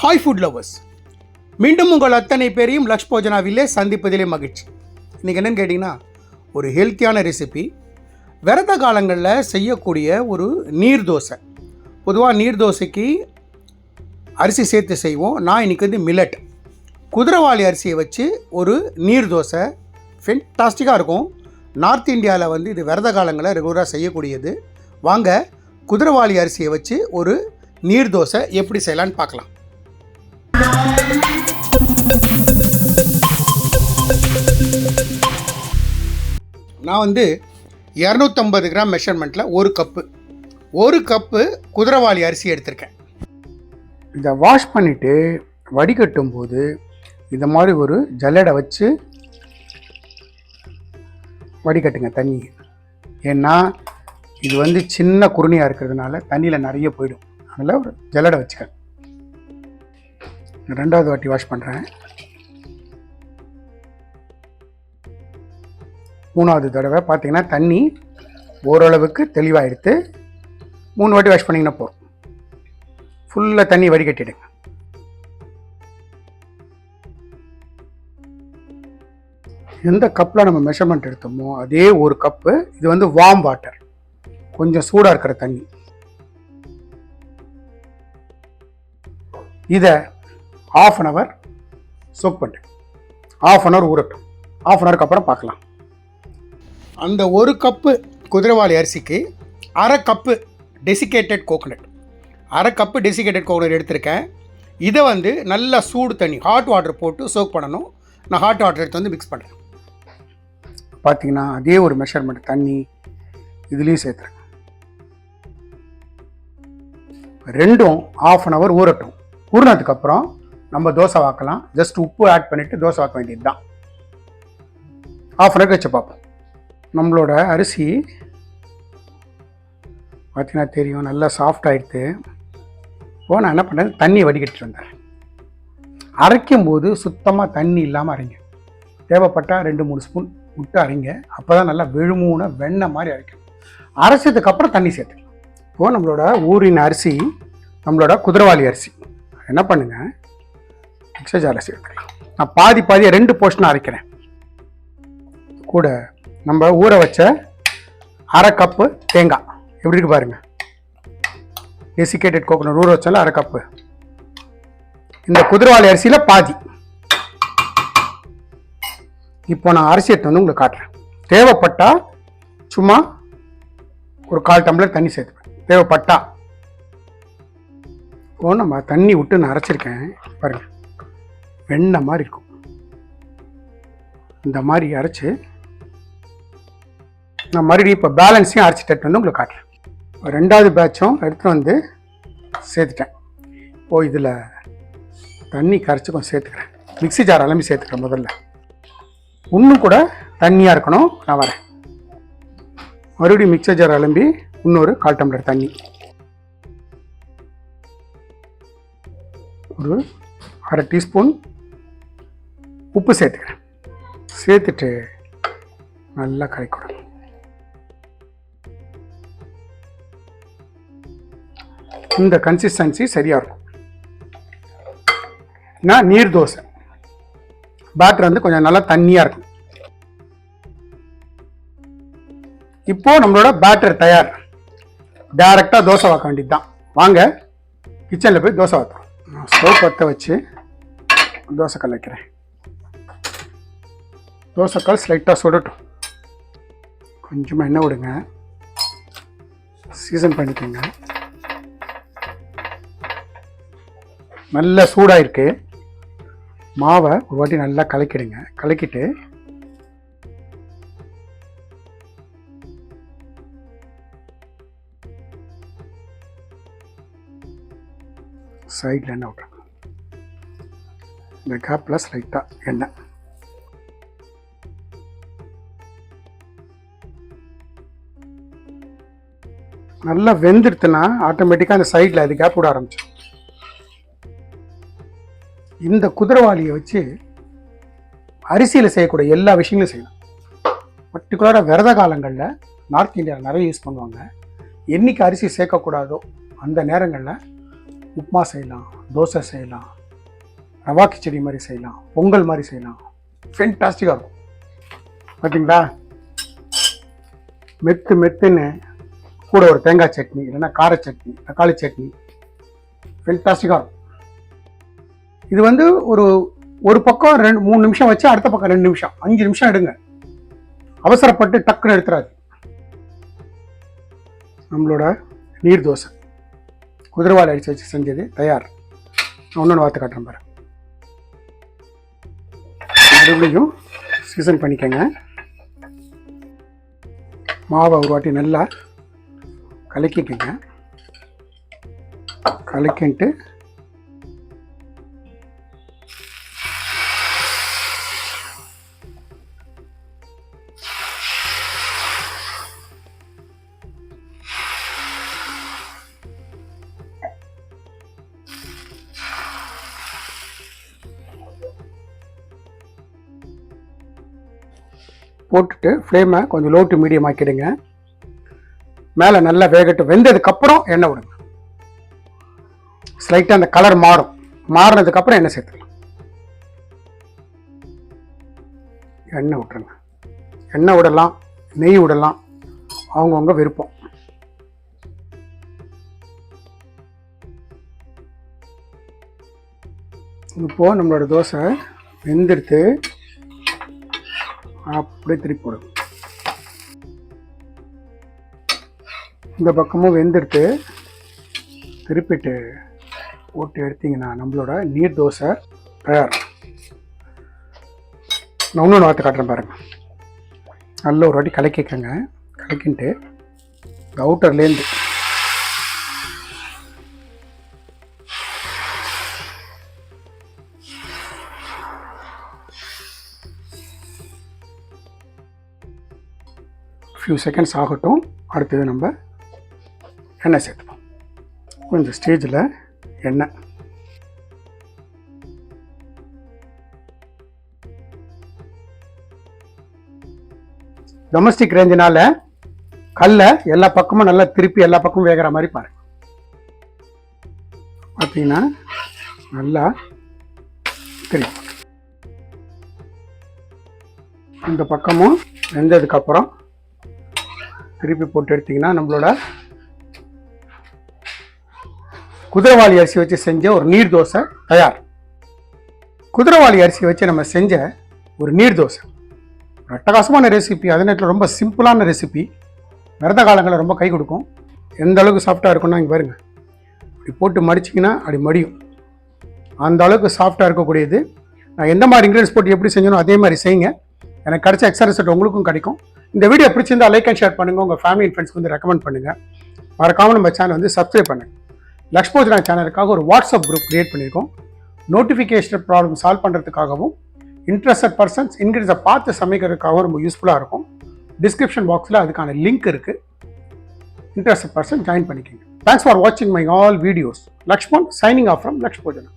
Hi food lovers, மீண்டும் உங்கள் அத்தனை பேரையும் லக்ஷ் போஜனாவிலே சந்திப்பதிலே மகிழ்ச்சி. இன்றைக்கி என்னென்னு கேட்டிங்கன்னா, ஒரு ஹெல்த்தியான ரெசிபி, விரத காலங்களில் செய்யக்கூடிய ஒரு நீர் தோசை. பொதுவாக நீர் தோசைக்கு அரிசி சேர்த்து செய்வோம். நான் இன்றைக்கி மில்லட் குதிரைவாலி அரிசியை வச்சு ஒரு நீர் தோசை ஃபென்டாஸ்டிக்காக இருக்கும். நார்த் இந்தியாவில் இது விரத காலங்களில் ரெகுலராக செய்யக்கூடியது. வாங்க, குதிரைவாலி அரிசியை வச்சு ஒரு நீர் தோசை எப்படி செய்யலான்னு பார்க்கலாம். நான் 250 கிராம் மெஷர்மெண்ட்டில் ஒரு கப்பு குதிரைவாலி அரிசி எடுத்திருக்கேன். இதை வாஷ் பண்ணிவிட்டு வடிகட்டும் போது இந்த மாதிரி ஒரு ஜல்லடை வச்சு வடிகட்டுங்க தண்ணி. ஏன்னா இது சின்ன குருணியாக இருக்கிறதுனால தண்ணியில் நிறைய போயிடும். அதில் ஒரு ஜல்லடை வச்சுக்க. ரெண்டாவது வாட்டி வாஷ் பண்ணுறேன். மூணாவது தடவை பார்த்தீங்கன்னா தண்ணி ஓரளவுக்கு தெளிவாக எடுத்து 3 வாட்டி வாஷ் பண்ணிங்கன்னா போதும். ஃபுல்லாக தண்ணி வடிகட்டிடுங்க. எந்த கப்பில் நம்ம மெஷர்மெண்ட் எடுத்தோமோ அதே ஒரு கப்பு. இது வார்ம் வாட்டர், கொஞ்சம் சூடாக இருக்கிற தண்ணி. இதை 1/2 hour சோக் பண்ணிட்டேன். 1/2 hour ஊறட்டும். 1/2 hourக்கு அப்புறம் பார்க்கலாம். அந்த ஒரு கப்பு குதிரைவாலி அரிசிக்கு 1/2 cup desiccated coconut, 1/2 cup desiccated coconut எடுத்திருக்கேன். இதை நல்லா சூடு தண்ணி, ஹாட் வாட்டர் போட்டு சோக் பண்ணணும். நான் ஹாட் வாட்டர் எடுத்து மிக்ஸ் பண்ணுறேன். பார்த்தீங்கன்னா அதே ஒரு மெஷர்மெண்ட் தண்ணி இதுலேயும் சேர்த்துறேன். ரெண்டும் 1/2 hour ஊறட்டும். ஊறினதுக்கப்புறம் நம்ம தோசை வாக்கலாம். ஜஸ்ட் உப்பு ஆட் பண்ணிவிட்டு தோசை வாக்க வேண்டியது தான். 1/2 hour வச்சு பார்ப்போம். நம்மளோட அரிசி பார்த்தீங்கன்னா தெரியும், நல்லா சாஃப்ட் ஆகிடுது. இப்போ நான் என்ன பண்ணுறேன், தண்ணி வடிகட்டிட்டு வந்தேன். அரைக்கும் போது சுத்தமாக தண்ணி இல்லாமல் அரைங்க. தேவைப்பட்டால் 2-3 ஸ்பூன் விட்டு அரைங்க. அப்போ தான் நல்லா வெழுமூன வெண்ணெய் மாதிரி அரைக்கணும். அரைச்சதுக்கப்புறம் தண்ணி சேர்த்துக்கலாம். இப்போது நம்மளோட ஊரின் அரிசி, நம்மளோட குதிரைவாலி அரிசி என்ன பண்ணுங்கள், மிக்சர் ஜாரில் சேர்த்துக்கலாம். நான் பாதியாக 2 போர்ஷனாக அரைக்கிறேன். கூட நம்ம ஊற வச்ச 1/2 கப்பு தேங்காய் எப்படி இருக்கு பாருங்கள். டெசிகேட்டட் கோகோனட் ஊற வச்சாலும் 1/2 கப்பு. இந்த குதிரைவாலி அரிசியில் பாதி. இப்போ நான் அரிசி எடுத்து உங்களுக்கு காட்டுறேன். தேவைப்பட்டால் சும்மா ஒரு 1/4 டம்ளர் தண்ணி சேர்த்துப்பேன். தேவைப்பட்டா. இப்போ நம்ம தண்ணி விட்டு நான் அரைச்சிருக்கேன் பாருங்கள், வெண்ணெய் மாதிரி இருக்கும். இந்த மாதிரி அரைச்சி நான் மறுபடியும் இப்போ பேலன்ஸையும் அரைச்சிட்டு உங்களுக்கு காட்டுறேன். 2வது பேட்சும் எடுத்துகிட்டு சேர்த்துட்டேன். இப்போது இதில் தண்ணி கரைச்சி கொஞ்சம் சேர்த்துக்கிறேன். மிக்ஸி ஜார் அலம்பி சேர்த்துக்கிறேன். முதல்ல இன்னும் கூட தண்ணியாக இருக்கணும். நான் வரேன். மறுபடியும் மிக்ஸர் ஜார் அலம்பி இன்னொரு 1/4 டம்ளர் தண்ணி, ஒரு 1/2 டீஸ்பூன் உப்பு சேர்த்துக்கிறேன். சேர்த்துட்டு நல்லா கலக்கிவிடணும். இந்த கன்சிஸ்டன்சி சரியாக இருக்கும். நான் நீர் தோசை பேட்டர் கொஞ்சம் நல்லா தண்ணியாக இருக்கும். இப்போ நம்மளோட பேட்டர் தயார். டைரெக்டாக தோசை வாக்க வேண்டியது தான். வாங்க கிச்சனில் போய் தோசை வாக்குறோம். நான் ஸ்டவ் பற்ற வச்சு தோசைக்கல் வைக்கிறேன். தோசைக்கல் ஸ்லைட்டாக சுடட்டும். கொஞ்சமாக எண்ணெய் விடுங்க. சீசன் பண்ணிக்கோங்க. நல்லா சூடாக இருக்கு. மாவை ஒரு வாட்டி நல்லா கலக்கிடுங்க. கலக்கிட்டு சைடில் எண்ணெய் விட்ருங்க. இந்த கேப்பில் ஸ்லைட்டாக எண்ணெய். நல்லா வெந்துடுத்துனா ஆட்டோமேட்டிக்காக அந்த சைடில் அது கேப் விட ஆரம்பிச்சிடும். இந்த குதிரைவாலியை வச்சு அரிசியில் செய்யக்கூடிய எல்லா விஷயங்களும் செய்யலாம். பர்டிகுலராக விரத காலங்களில் நார்த் இந்தியாவில் நிறைய யூஸ் பண்ணுவாங்க. என்றைக்கு அரிசி சேர்க்கக்கூடாதோ அந்த நேரங்களில் உப்புமா செய்யலாம், தோசை செய்யலாம், ரவா கிச்சடி மாதிரி செய்யலாம், பொங்கல் மாதிரி செய்யலாம். ஃபென்டாஸ்டிக்காக இருக்கும். பார்த்தீங்களா? மெத்துன்னு கூட ஒரு தேங்காய் சட்னி, இல்லைன்னா கார சட்னி, தக்காளி சட்னி, ஃபென்டாஸ்டிக்காக இருக்கும். இது வந்து ஒரு பக்கம் 3 நிமிஷம் வச்சு அடுத்த பக்கம் 2 நிமிஷம் 5 நிமிஷம் எடுங்க. அவசரப்பட்டு டக்குன்னு எடுத்துறாது. நம்மளோட நீர் தோசை குதிரைவாலி அடித்து வச்சு செஞ்சது தயார். நான் ஒன்று வார்த்தை காட்டுறேன் பாரு. மறுபடியும் சீசன் பண்ணிக்கங்க. மாவை ஒரு வாட்டி நல்லா கலக்கிக்கங்க. கலக்கின்ட்டு போட்டுட்டு ஃப்ளேமை கொஞ்சம் லோ டு மீடியம் ஆக்கிடுங்க. மேலே நல்லா வேகட்டும். வெந்ததுக்கப்புறம் எண்ணெய் விடுங்க. ஸ்லைட்டாக அந்த கலர் மாறினதுக்கப்புறம் எண்ணெய் சேர்த்துக்கலாம். எண்ணெய் விட்டுருங்க. எண்ணெய் விடலாம், நெய் விடலாம், அவங்கவுங்க விருப்பம். இப்போது நம்மளோட தோசை வெந்தெடுத்து அப்படியே திருப்பி போடுங்க. இந்த பக்கமும் வெந்தெடுத்து திருப்பிட்டு போட்டு எடுத்தீங்கன்னா நம்மளோட நீர் தோசை தயார். நான் இன்னொன்று வார்த்தை காட்டுறேன் பாருங்க. நல்ல ஒரு வாட்டி கலக்கிக்கங்க. கலக்கின்ட்டு அவுட்டர்லேருந்து ஃபியூ செகண்ட்ஸ் ஆகட்டும். அடுத்தது நம்ம எண்ணெய் சேர்த்துப்போம். கொஞ்சம் ஸ்டேஜில் எண்ணெய் டொமஸ்டிக் ரேஞ்சினால கல்லை எல்லா பக்கமும் நல்லா திருப்பி எல்லா பக்கமும் வேகிற மாதிரி பாருங்க. பார்த்தீங்கன்னா நல்லா திருப்பி இந்த பக்கமும் வெந்ததுக்கப்புறம் திருப்பி போட்டு எடுத்தீங்கன்னா நம்மளோட குதிரைவாலி அரிசி வச்சு செஞ்ச ஒரு நீர் தோசை தயார். குதிரைவாலி அரிசி வச்சு நம்ம செஞ்ச ஒரு நீர் தோசை அட்டகாசமான ரெசிபி. அதே நேரத்தில் ரொம்ப சிம்பிளான ரெசிபி. விரத காலங்களில் ரொம்ப கை கொடுக்கும். எந்த அளவுக்கு சாஃப்டாக இருக்குன்னா இங்கே பாருங்க. அப்படி போட்டு மடிச்சிங்கன்னா அப்படி மடியும். அந்த அளவுக்கு சாஃப்டாக இருக்கக்கூடியது. நான் எந்த மாதிரி இன்க்ரீடியன்ஸ் போட்டு எப்படி செஞ்சனோ அதே மாதிரி செய்யுங்க. எனக்கு கிடைச்ச எக்ஸ்ட்ரா ரிசல்ட் உங்களுக்கும் கிடைக்கும். இந்த வீடியோ பிடிச்சிருந்தா லைக் அண்ட் ஷேர் பண்ணுங்கள். உங்கள் ஃபேமிலி அண்ட் ஃப்ரெண்ட்ஸ்க்கு வந்து ரெக்கமெண்ட் பண்ணுங்கள். மறக்காமல் நம்ம சேனல் வந்து சப்ஸ்கிரைப் பண்ணுங்கள். லக்ஷ்மோஜனா சேனலுக்காக ஒரு வாட்ஸ்அப் குரூப் கிரியேட் பண்ணியிருக்கோம். நோட்டிஃபிகேஷன் ப்ராப்ளம் சால்வ் பண்ணுறதுக்காகவும் இன்ட்ரெஸ்டட் பர்சன்ஸ் இன்க்ரீடியன்ஸை பார்த்து சமைக்கிறதுக்காகவும் ரொம்ப யூஸ்ஃபுல்லாக இருக்கும். டிஸ்கிரிப்ஷன் பாக்ஸில் அதுக்கான லிங்க் இருக்குது. இன்ட்ரெஸ்டட் பர்சன் ஜாயின் பண்ணிக்கோங்க. தேங்க்ஸ் ஃபார் வாட்சிங் my all videos. Lakshman signing off from லக்ஷ்மோஜனா.